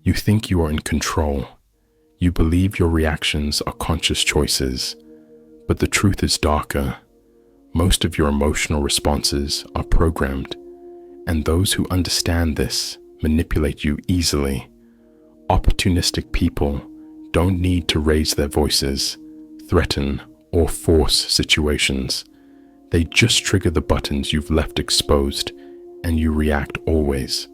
You think you are in control. You believe your reactions are conscious choices, but the truth is darker. Most of your emotional responses are programmed, and those who understand this manipulate you easily. Opportunistic people don't need to raise their voices, threaten, or force situations. They just trigger the buttons you've left exposed, and you react always.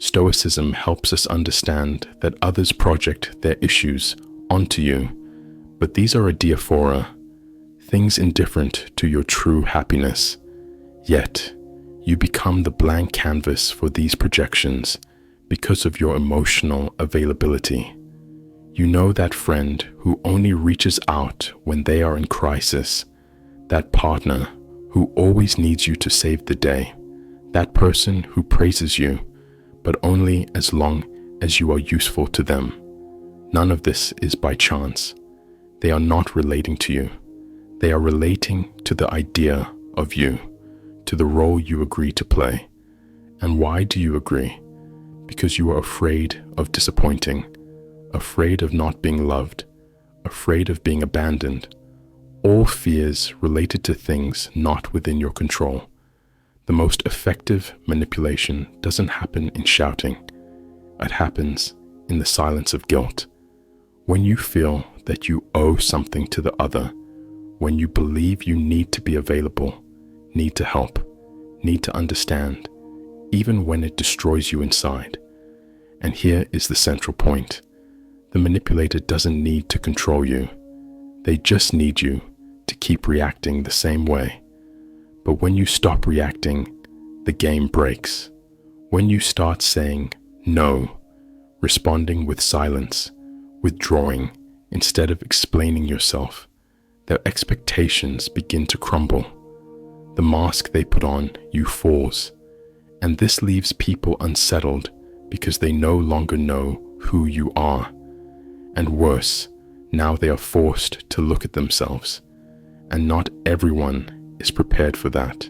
Stoicism helps us understand that others project their issues onto you, but these are adiaphora, things indifferent to your true happiness. Yet, you become the blank canvas for these projections because of your emotional availability. You know that friend who only reaches out when they are in crisis, that partner who always needs you to save the day, that person who praises you, but only as long as you are useful to them. None of this is by chance. They are not relating to you. They are relating to the idea of you, to the role you agree to play. And why do you agree? Because you are afraid of disappointing, afraid of not being loved, afraid of being abandoned. All fears related to things not within your control. The most effective manipulation doesn't happen in shouting. It happens in the silence of guilt. When you feel that you owe something to the other, when you believe you need to be available, need to help, need to understand, even when it destroys you inside. And here is the central point. The manipulator doesn't need to control you. They just need you to keep reacting the same way. But when you stop reacting, the game breaks. When you start saying no, responding with silence, withdrawing instead of explaining yourself, their expectations begin to crumble. The mask they put on you falls, and this leaves people unsettled because they no longer know who you are. And worse, now they are forced to look at themselves, and not everyone is prepared for that.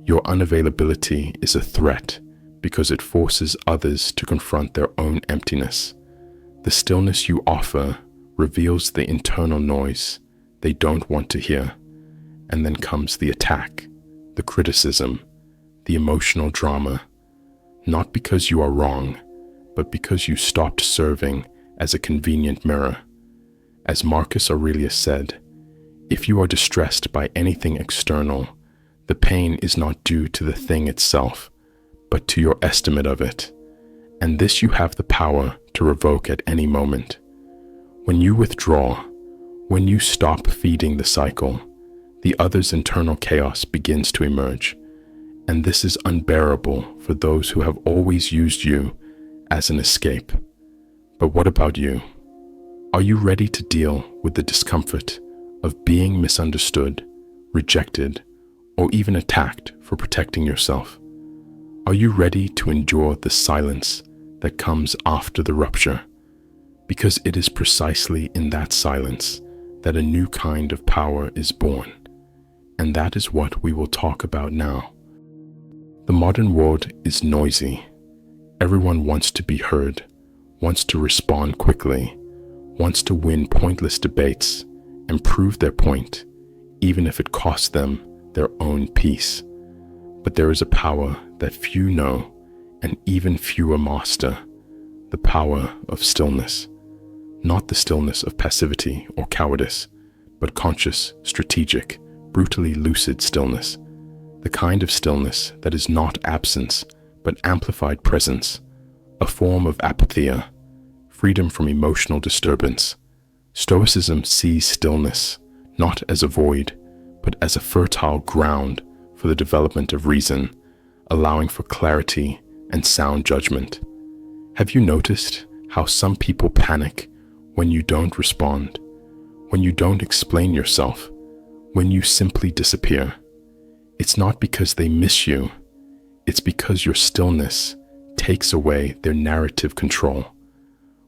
Your unavailability is a threat because it forces others to confront their own emptiness. The stillness you offer reveals the internal noise they don't want to hear, and then comes the attack, the criticism, the emotional drama, not because you are wrong, but because you stopped serving as a convenient mirror. As Marcus Aurelius said, if you are distressed by anything external, the pain is not due to the thing itself, but to your estimate of it. And this you have the power to revoke at any moment. When you withdraw, when you stop feeding the cycle, the other's internal chaos begins to emerge. And this is unbearable for those who have always used you as an escape. But what about you? Are you ready to deal with the discomfort of being misunderstood, rejected, or even attacked for protecting yourself? Are you ready to endure the silence that comes after the rupture? Because it is precisely in that silence that a new kind of power is born. And that is what we will talk about now. The modern world is noisy. Everyone wants to be heard, wants to respond quickly, wants to win pointless debates and prove their point, even if it costs them their own peace. But there is a power that few know and even fewer master, the power of stillness. Not the stillness of passivity or cowardice, but conscious, strategic, brutally lucid stillness. The kind of stillness that is not absence, but amplified presence, a form of apatheia, freedom from emotional disturbance. Stoicism sees stillness not as a void, but as a fertile ground for the development of reason, allowing for clarity and sound judgment. Have you noticed how some people panic when you don't respond, when you don't explain yourself, when you simply disappear? It's not because they miss you, it's because your stillness takes away their narrative control.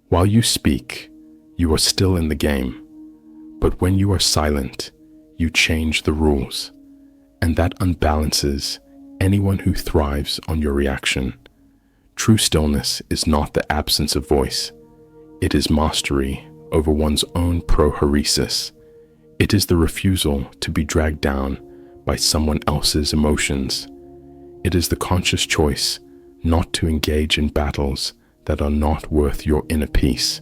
While you speak, you are still in the game, but when you are silent, you change the rules, and that unbalances anyone who thrives on your reaction. True stillness is not the absence of voice. It is mastery over one's own prohoresis. It is the refusal to be dragged down by someone else's emotions. It is the conscious choice not to engage in battles that are not worth your inner peace.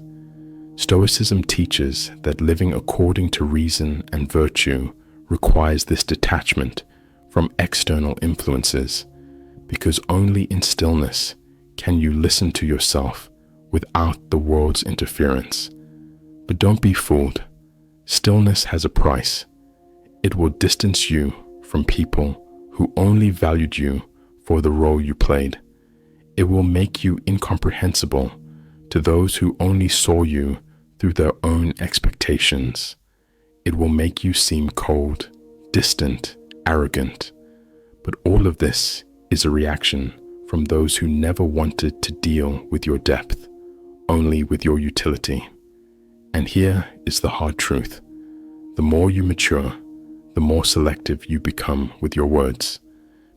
Stoicism teaches that living according to reason and virtue requires this detachment from external influences, because only in stillness can you listen to yourself without the world's interference. But don't be fooled. Stillness has a price. It will distance you from people who only valued you for the role you played. It will make you incomprehensible to those who only saw you through their own expectations. It will make you seem cold, distant, arrogant. But all of this is a reaction from those who never wanted to deal with your depth, only with your utility. And here is the hard truth. The more you mature, the more selective you become with your words,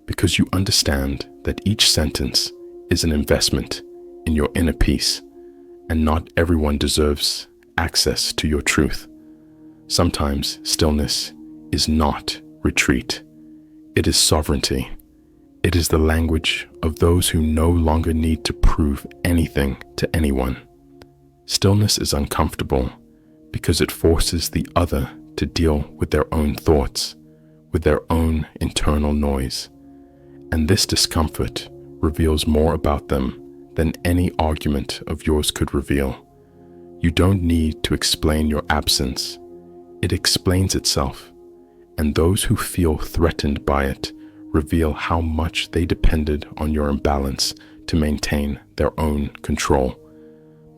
because you understand that each sentence is an investment in your inner peace, and not everyone deserves access to your truth. Sometimes stillness is not retreat. It is sovereignty. It is the language of those who no longer need to prove anything to anyone. Stillness is uncomfortable because it forces the other to deal with their own thoughts, with their own internal noise. And this discomfort reveals more about them than any argument of yours could reveal. You don't need to explain your absence. It explains itself, and those who feel threatened by it reveal how much they depended on your imbalance to maintain their own control.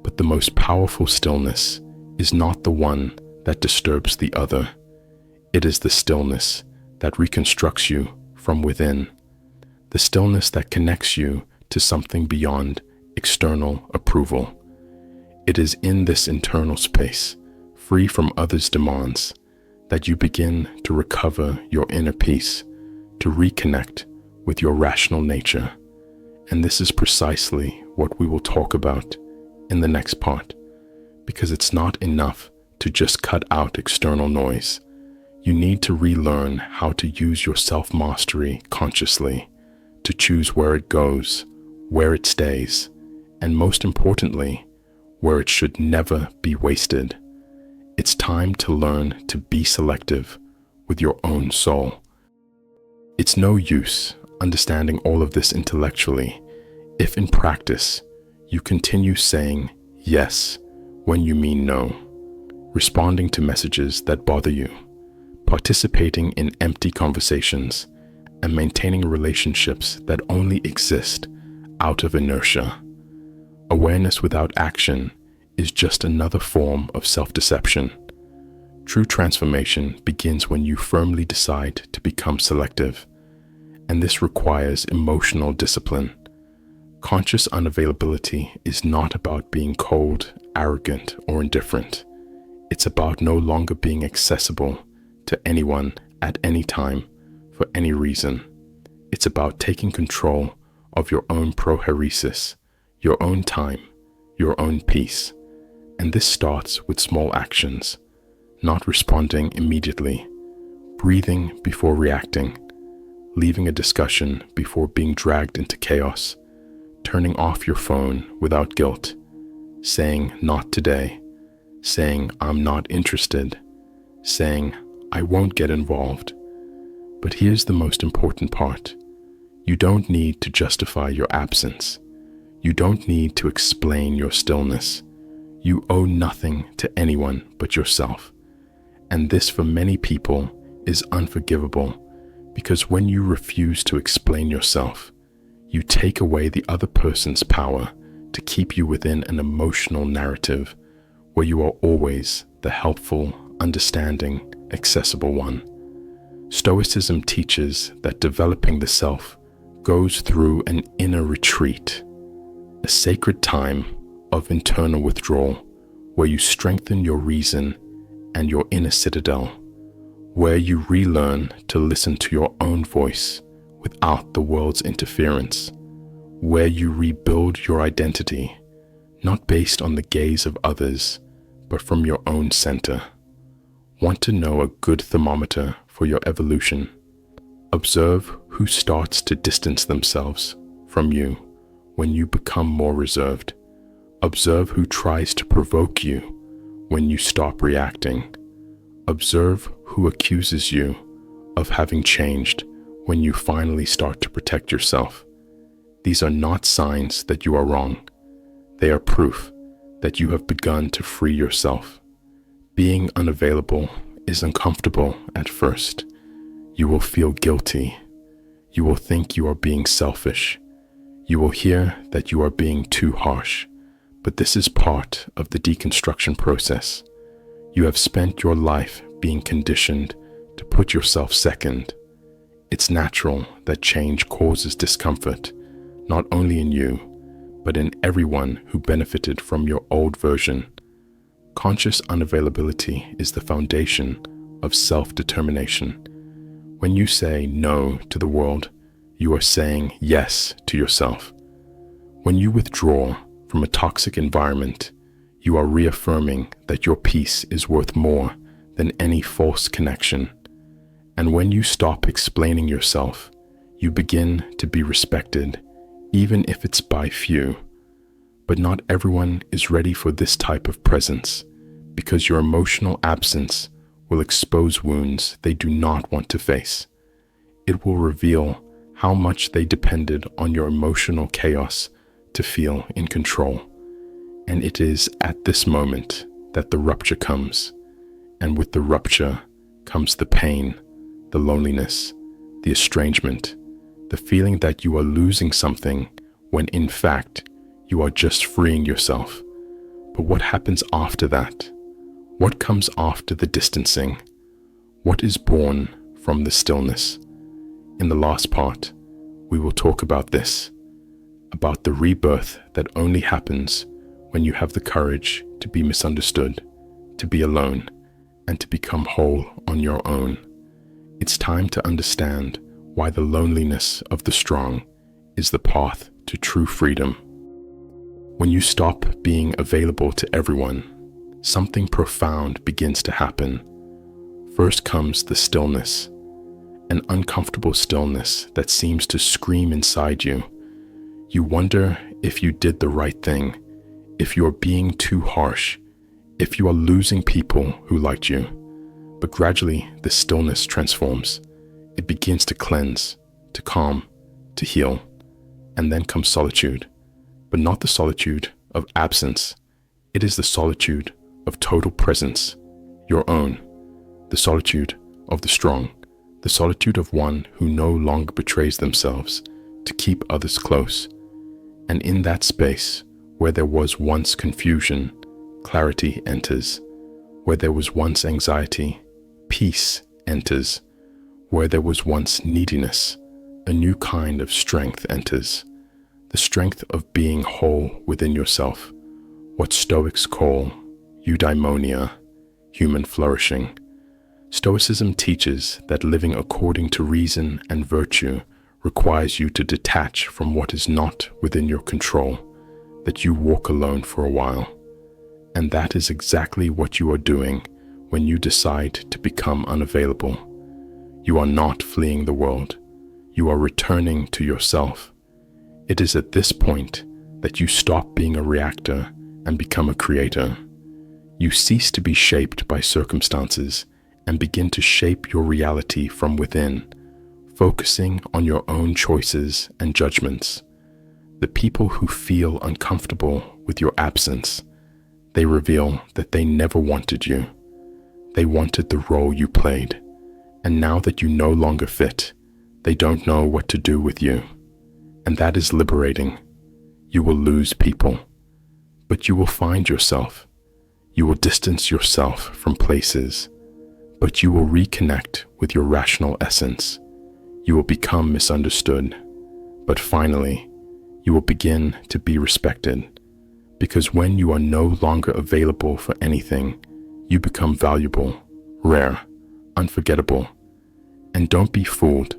But the most powerful stillness is not the one that disturbs the other. It is the stillness that reconstructs you from within, the stillness that connects you to something beyond external approval. It is in this internal space, free from others' demands, that you begin to recover your inner peace, to reconnect with your rational nature. And this is precisely what we will talk about in the next part, because it's not enough to just cut out external noise. You need to relearn how to use your self-mastery consciously, to choose where it goes, where it stays, and most importantly, where it should never be wasted. It's time to learn to be selective with your own soul. It's no use understanding all of this intellectually if in practice you continue saying yes when you mean no, responding to messages that bother you, participating in empty conversations, and maintaining relationships that only exist out of inertia. Awareness without action is just another form of self-deception. True transformation begins when you firmly decide to become selective, and this requires emotional discipline. Conscious unavailability is not about being cold, arrogant, or indifferent. It's about no longer being accessible to anyone at any time for any reason. It's about taking control of your own prohoresis, your own time, your own peace. And this starts with small actions, not responding immediately, breathing before reacting, leaving a discussion before being dragged into chaos, turning off your phone without guilt, saying not today, saying I'm not interested, saying I won't get involved. But here's the most important part. You don't need to justify your absence. You don't need to explain your stillness. You owe nothing to anyone but yourself. And this for many people is unforgivable, because when you refuse to explain yourself, you take away the other person's power to keep you within an emotional narrative where you are always the helpful, understanding, accessible one. Stoicism teaches that developing the self goes through an inner retreat, a sacred time of internal withdrawal where you strengthen your reason and your inner citadel, where you relearn to listen to your own voice without the world's interference, where you rebuild your identity, not based on the gaze of others, but from your own center. Want to know a good thermometer for your evolution? Observe who starts to distance themselves from you when you become more reserved. Observe who tries to provoke you when you stop reacting. Observe who accuses you of having changed when you finally start to protect yourself. These are not signs that you are wrong. They are proof that you have begun to free yourself. Being unavailable is uncomfortable at first. You will feel guilty. You will think you are being selfish. You will hear that you are being too harsh. But this is part of the deconstruction process. You have spent your life being conditioned to put yourself second. It's natural that change causes discomfort, not only in you, but in everyone who benefited from your old version. Conscious unavailability is the foundation of self-determination. When you say no to the world, you are saying yes to yourself. When you withdraw from a toxic environment, you are reaffirming that your peace is worth more than any false connection. And when you stop explaining yourself, you begin to be respected, even if it's by few. But not everyone is ready for this type of presence, because your emotional absence will expose wounds they do not want to face. It will reveal how much they depended on your emotional chaos to feel in control. And it is at this moment that the rupture comes. And with the rupture comes the pain, the loneliness, the estrangement, the feeling that you are losing something when in fact you are just freeing yourself. But what happens after that? What comes after the distancing? What is born from the stillness? In the last part, we will talk about this, about the rebirth that only happens when you have the courage to be misunderstood, to be alone, and to become whole on your own. It's time to understand why the loneliness of the strong is the path to true freedom. When you stop being available to everyone, something profound begins to happen. First comes the stillness, an uncomfortable stillness that seems to scream inside you. You wonder if you did the right thing, if you are being too harsh, if you are losing people who liked you. But gradually, the stillness transforms. It begins to cleanse, to calm, to heal. And then comes solitude, but not the solitude of absence. It is the solitude of total presence, your own, the solitude of the strong, the solitude of one who no longer betrays themselves to keep others close. And in that space, where there was once confusion, clarity enters. Where there was once anxiety, peace enters. Where there was once neediness, a new kind of strength enters. The strength of being whole within yourself, what Stoics call eudaimonia, human flourishing. Stoicism teaches that living according to reason and virtue requires you to detach from what is not within your control, that you walk alone for a while. And that is exactly what you are doing when you decide to become unavailable. You are not fleeing the world. You are returning to yourself. It is at this point that you stop being a reactor and become a creator. You cease to be shaped by circumstances and begin to shape your reality from within, focusing on your own choices and judgments. The people who feel uncomfortable with your absence, they reveal that they never wanted you. They wanted the role you played. And now that you no longer fit, they don't know what to do with you. And that is liberating. You will lose people, but you will find yourself. You will distance yourself from places, but you will reconnect with your rational essence. You will become misunderstood, but finally, you will begin to be respected. Because when you are no longer available for anything, you become valuable, rare, unforgettable. And don't be fooled.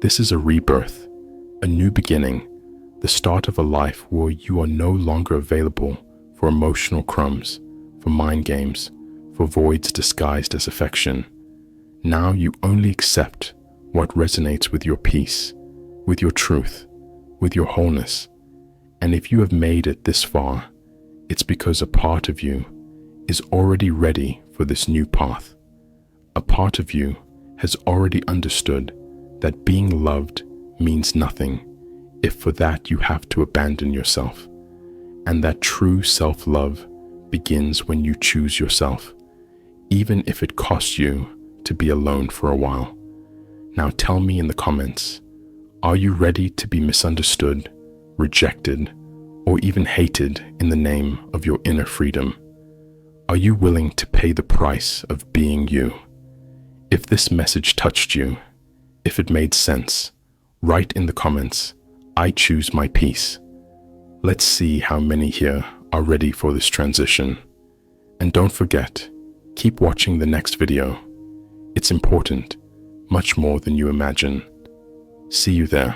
This is a rebirth, a new beginning, the start of a life where you are no longer available for emotional crumbs, for mind games, for voids disguised as affection. Now you only accept what resonates with your peace, with your truth, with your wholeness. And if you have made it this far, it's because a part of you is already ready for this new path. A part of you has already understood that being loved means nothing if for that you have to abandon yourself, and that true self-love begins when you choose yourself, even if it costs you to be alone for a while. Now tell me in the comments, are you ready to be misunderstood, rejected, or even hated in the name of your inner freedom? Are you willing to pay the price of being you? If this message touched you, if it made sense, write in the comments, I choose my peace. Let's see how many here are ready for this transition. And don't forget, keep watching the next video. It's important, much more than you imagine. See you there.